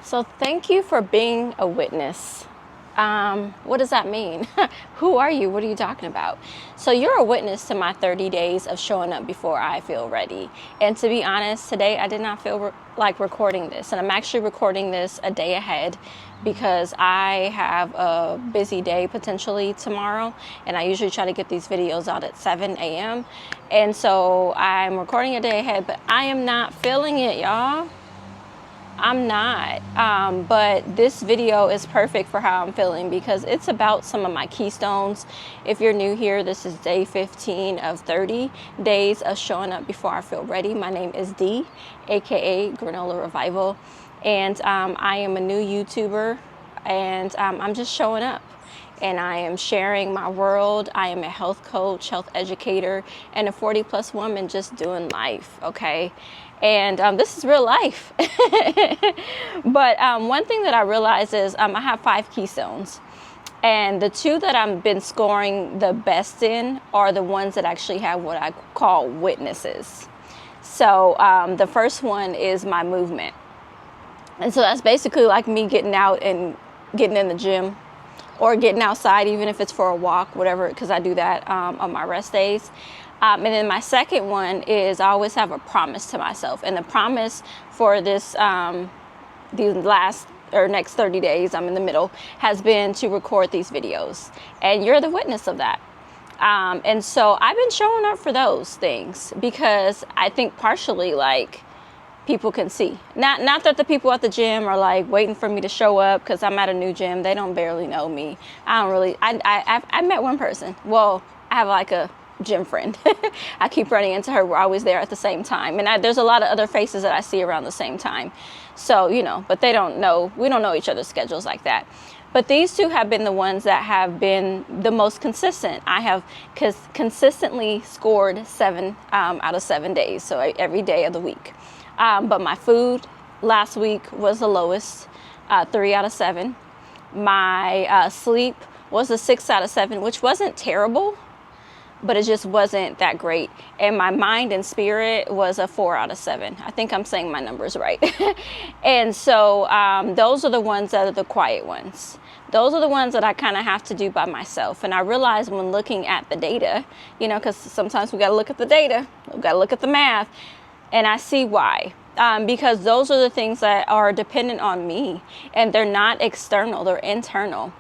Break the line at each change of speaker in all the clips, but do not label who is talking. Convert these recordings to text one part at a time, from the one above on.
So thank you for being a witness. What does that mean? Who are you? What are you talking about? So you're a witness to my 30 days of showing up before I feel ready. And to be honest, today I did not feel like recording this. And I'm actually recording this a day ahead because I have a busy day potentially tomorrow. And I usually try to get these videos out at 7 a.m. And so I'm recording a day ahead, but I am not feeling it, y'all. I'm not, but this video is perfect for how I'm feeling because it's about some of my keystones. If you're new here, this is day 15 of 30 days of showing up before I feel ready. My name is Dee, aka Granola Revival, and I am a new YouTuber, and I'm just showing up. And I am sharing my world. I am a health coach, health educator, and a 40-plus woman just doing life, okay? And this is real life. But one thing that I realized is I have 5 keystones. And the 2 that I've been scoring the best in are the ones that actually have what I call witnesses. So the first one is my movement. And so that's basically like me getting out and getting in the gym, or getting outside, even if it's for a walk, whatever, because I do that on my rest days. And then my second one is I always have a promise to myself. And the promise for this, these last or next 30 days, I'm in the middle, has been to record these videos. And you're the witness of that. And so I've been showing up for those things because I think partially like, people can see. Not that the people at the gym are like waiting for me to show up because I'm at a new gym. They don't barely know me. I met one person. Well, I have like a gym friend. I keep running into her. We're always there at the same time. And there's a lot of other faces that I see around the same time. So, but they don't know. We don't know each other's schedules like that. But these 2 have been the ones that have been the most consistent. I have consistently scored 7 out of 7 days. So every day of the week. But my food last week was the lowest, 3 out of 7. My sleep was a 6 out of 7, which wasn't terrible, but it just wasn't that great. And my mind and spirit was a 4 out of 7. I think I'm saying my numbers right. And so those are the ones that are the quiet ones. Those are the ones that I kind of have to do by myself. And I realized when looking at the data, because sometimes we got to look at the data, we got to look at the math. And I see why, because those are the things that are dependent on me, and they're not external, they're internal.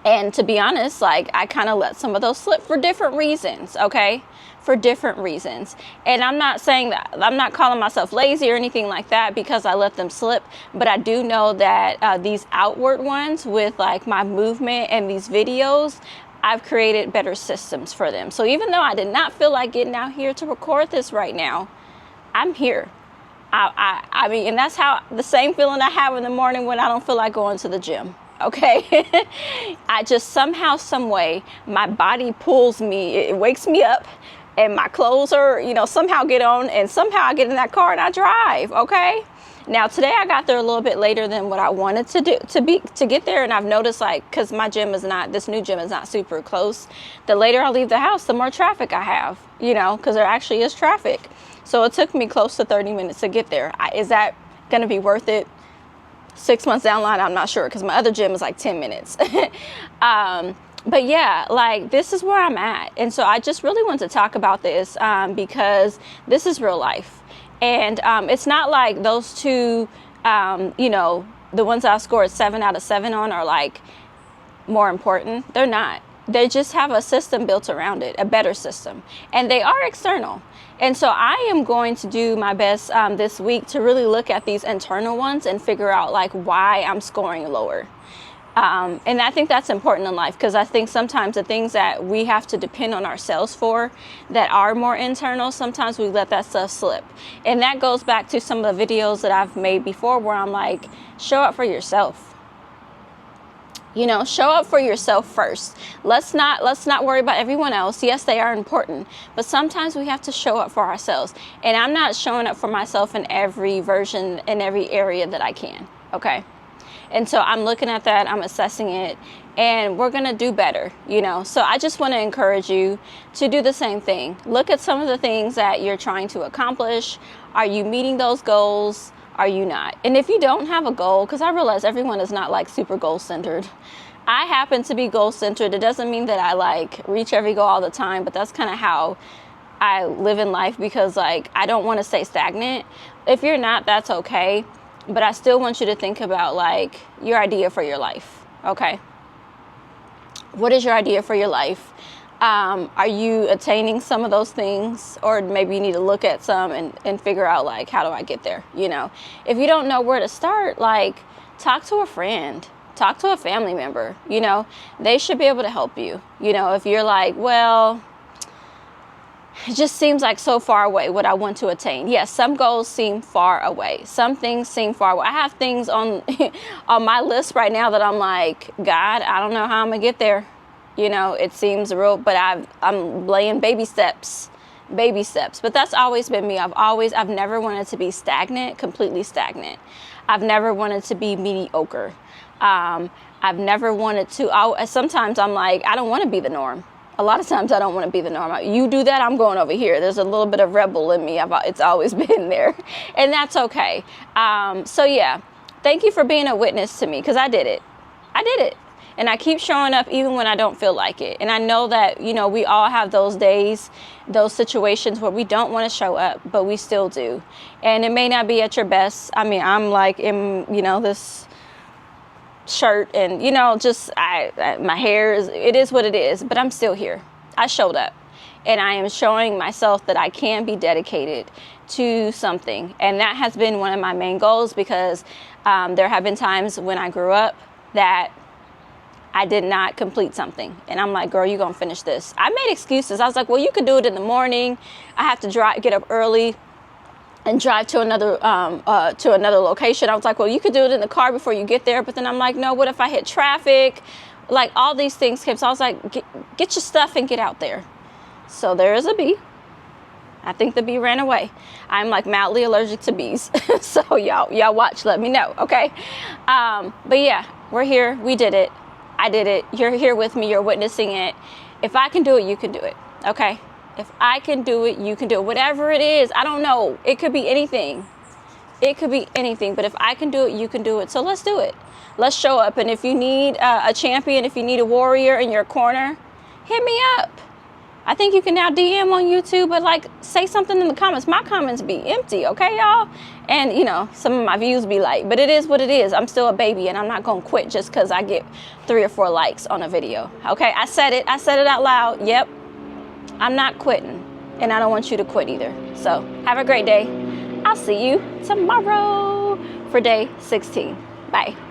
And to be honest, like I kind of let some of those slip for different reasons, okay? For different reasons. And I'm not saying that, I'm not calling myself lazy or anything like that because I let them slip. But I do know that these outward ones with like my movement and these videos, I've created better systems for them. So even though I did not feel like getting out here to record this right now, I'm here. I mean, and that's how the same feeling I have in the morning when I don't feel like going to the gym. Okay. I just somehow, some way, my body pulls me, it wakes me up, and my clothes are, somehow get on, and somehow I get in that car and I drive. Okay. Now today I got there a little bit later than what I wanted to do to get there, and I've noticed because my gym is not, this new gym is not super close. The later I leave the house, the more traffic I have, because there actually is traffic. So it took me close to 30 minutes to get there. Is that going to be worth it? 6 months down the line, I'm not sure, because my other gym is like 10 minutes. But yeah, like this is where I'm at. And so I just really want to talk about this because this is real life. And it's not like those 2, the ones I scored 7 out of 7 on are like more important. They're not. They just have a system built around it, a better system. And they are external. And so I am going to do my best this week to really look at these internal ones and figure out like why I'm scoring lower. And I think that's important in life because I think sometimes the things that we have to depend on ourselves for that are more internal, sometimes we let that stuff slip. And that goes back to some of the videos that I've made before where I'm like, show up for yourself. Show up for yourself first. Let's not worry about everyone else. Yes, they are important, but sometimes we have to show up for ourselves. And I'm not showing up for myself in every version, in every area that I can. Okay. And so I'm looking at that, I'm assessing it, and we're going to do better, So I just want to encourage you to do the same thing. Look at some of the things that you're trying to accomplish. Are you meeting those goals? are you not? And if you don't have a goal, because I realize everyone is not like super goal centered. I happen to be goal centered. It doesn't mean that I like reach every goal all the time, but that's kind of how I live in life, because like I don't want to stay stagnant. If you're not, that's okay. But I still want you to think about like your idea for your life. Okay. What is your idea for your life? Are you attaining some of those things? Or maybe you need to look at some and figure out like, how do I get there? You know, if you don't know where to start, like talk to a friend, talk to a family member, you know, they should be able to help you. You know, if you're like, well, it just seems like so far away what I want to attain. Yes, some goals seem far away. Some things seem far away. I have things on on my list right now that I'm like, God, I don't know how I'm gonna get there. You know, it seems real, but I'm laying baby steps. But that's always been me. I've never wanted to be stagnant, completely stagnant. I've never wanted to be mediocre. I've never wanted to, sometimes I'm like, I don't want to be the norm. A lot of times I don't want to be the norm. You do that, I'm going over here. There's a little bit of rebel in me. It's always been there, and that's okay. So yeah, thank you for being a witness to me, because I did it. And I keep showing up even when I don't feel like it. And I know that, you know, we all have those days, those situations where we don't want to show up, but we still do. And it may not be at your best. I mean, I'm like in, you know, this shirt and, you know, just my hair it is what it is, but I'm still here. I showed up, and I am showing myself that I can be dedicated to something. And that has been one of my main goals, because there have been times when I grew up that I did not complete something. And I'm like, girl, you're going to finish this. I made excuses. I was like, well, you could do it in the morning. I have to get up early and drive to another location. I was like, well, you could do it in the car before you get there. But then I'm like, no, what if I hit traffic? Like all these things came. So I was like, get your stuff and get out there. So there is a bee. I think the bee ran away. I'm like mildly allergic to bees. So y'all watch, let me know. Okay. But yeah, we're here. We did it. I did it. You're here with me. You're witnessing it. If I can do it, you can do it. Okay. If I can do it, you can do it. Whatever it is, I don't know. It could be anything. It could be anything. But if I can do it, you can do it. So let's do it. Let's show up. And if you need a champion, if you need a warrior in your corner, hit me up. I think you can now DM on YouTube, but like say something in the comments. My comments be empty, okay, y'all? And you know, some of my views be like, but it is what it is. I'm still a baby, and I'm not gonna quit just because I get 3 or 4 likes on a video. Okay, I said it out loud. Yep, I'm not quitting, and I don't want you to quit either. So have a great day. I'll see you tomorrow for day 16. Bye.